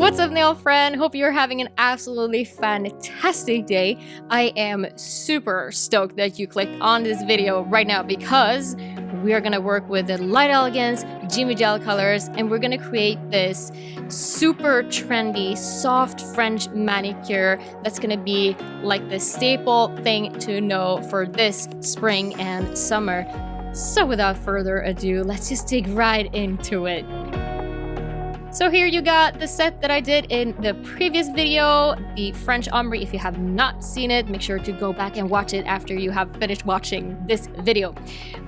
What's up, nail friend? Hope you're having an absolutely fantastic day. I am super stoked that you clicked on this video right now because we are gonna work with the Light Elegance Jimmygel colors, and we're gonna create this super trendy soft French manicure that's gonna be like the staple thing to know for this spring and summer. So without further ado, let's just dig right into it. So here you got the set that I did in the previous video, the French ombre. If you have not seen it, make sure to go back and watch it after you have finished watching this video.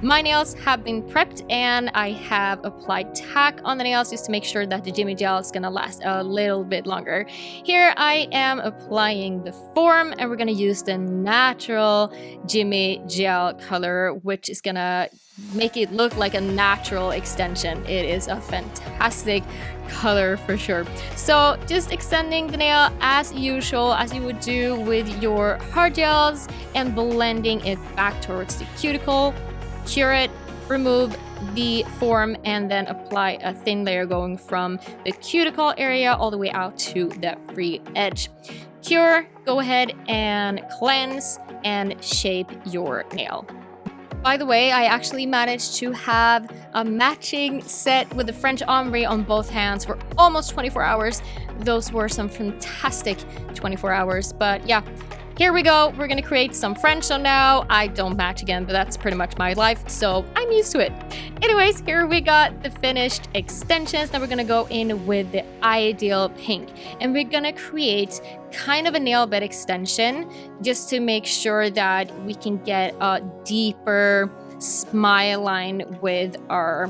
My nails have been prepped and I have applied tack on the nails just to make sure that the Jimmygel is gonna last a little bit longer. Here I am applying the form and we're gonna use the natural Jimmygel color, which is gonna make it look like a natural extension. It is a fantastic color for sure. So just extending the nail as usual, as you would do with your hard gels, and blending it back towards the cuticle, cure it, remove the form, and then apply a thin layer going from the cuticle area all the way out to the free edge. Cure, go ahead and cleanse and shape your nail. By the way, I actually managed to have a matching set with the French ombre on both hands for almost 24 hours. Those were some fantastic 24 hours, but yeah, here we go. We're gonna create some French, so now I don't match again, but that's pretty much my life, so I'm used to it. Anyways, here we got the finished extensions. Now we're gonna go in with the Ideal Pink, and we're gonna create kind of a nail bed extension just to make sure that we can get a deeper smile line with our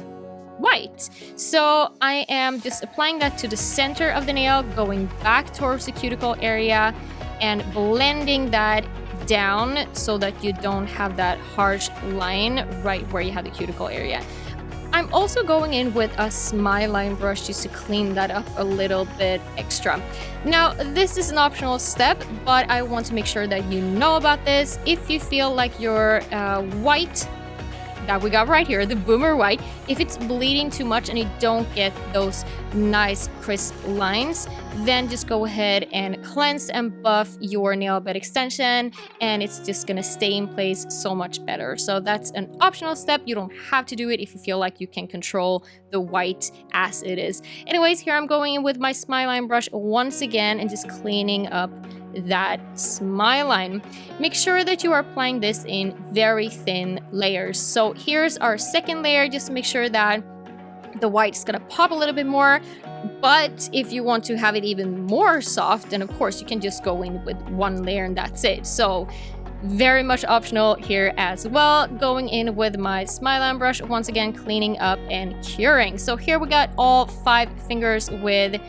white. So I am just applying that to the center of the nail, going back towards the cuticle area and blending that down so that you don't have that harsh line right where you have the cuticle area. I'm also going in with a smile line brush just to clean that up a little bit extra. Now, this is an optional step, but I want to make sure that you know about this. If you feel like your white that we got right here, the boomer white, if it's bleeding too much and you don't get those nice crisp lines, then just go ahead and cleanse and buff your nail bed extension, and it's just gonna stay in place so much better. So that's an optional step. You don't have to do it if you feel like you can control the white as it is. Anyways, here I'm going in with my smile line brush once again and just cleaning up that smile line. Make sure that you are applying this in very thin layers. So here's our second layer, just to make sure that the white is gonna pop a little bit more. But if you want to have it even more soft, then of course you can just go in with one layer and that's it. So very much optional here as well. Going in with my smile line brush, once again cleaning up and curing. So here we got all 5 fingers with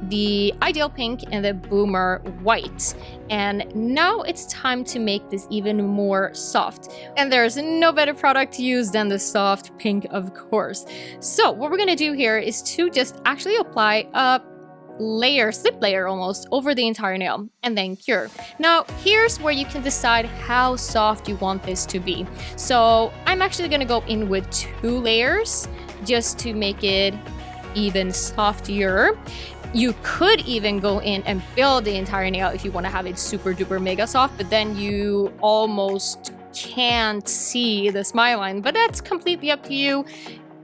the Ideal Pink and the Boomer White, and now it's time to make this even more soft, and there's no better product to use than the soft pink, of course. So what we're gonna do here is to just actually apply a layer, slip layer almost, over the entire nail and then cure. Now here's where you can decide how soft you want this to be. So I'm actually gonna go in with 2 layers just to make it even softer. You could even go in and build the entire nail if you want to have it super duper mega soft, but then you almost can't see the smile line, but that's completely up to you.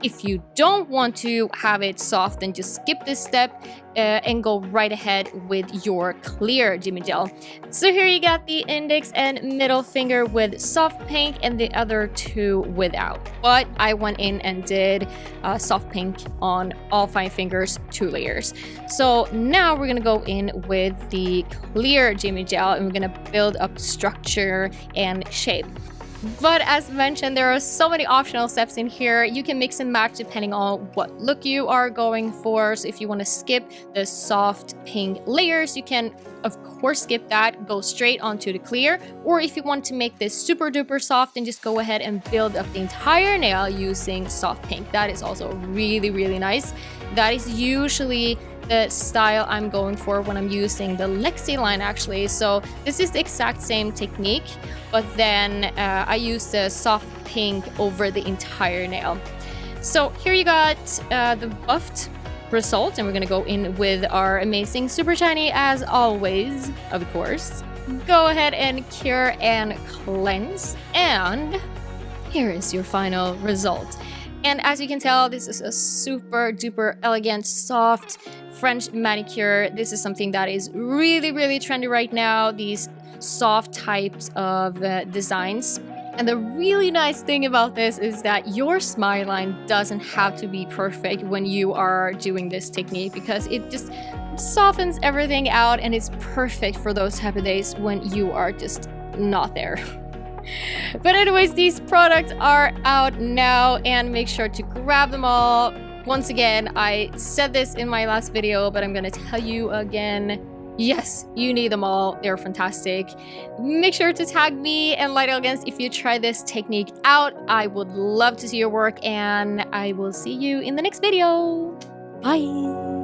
If you don't want to have it soft, then just skip this step and go right ahead with your clear Jimmygel. So here you got the index and middle finger with soft pink and the other 2 without. But I went in and did soft pink on all 5 fingers, 2 layers. So now we're gonna go in with the clear Jimmygel and we're gonna build up structure and shape. But as mentioned, there are so many optional steps in here. You can mix and match depending on what look you are going for. So if you want to skip the soft pink layers, you can of course skip that, go straight onto the clear. Or if you want to make this super duper soft, then just go ahead and build up the entire nail using soft pink. That is also really, really nice. That is usually the style I'm going for when I'm using the Lexi line actually. So this is the exact same technique, but then I use the soft pink over the entire nail. So here you got the buffed result, and we're gonna go in with our amazing super shiny as always, of course. Go ahead and cure and cleanse, and here is your final result. And as you can tell, this is a super duper elegant, soft French manicure. This is something that is really, really trendy right now, these soft types of designs. And the really nice thing about this is that your smile line doesn't have to be perfect when you are doing this technique, because it just softens everything out, and it's perfect for those type of days when you are just not there. But anyways, these products are out now, and make sure to grab them all. Once again, I said this in my last video, but I'm gonna tell you again. Yes, you need them all. They're fantastic. Make sure to tag me and Light Elegance if you try this technique out. I would love to see your work, and I will see you in the next video. Bye.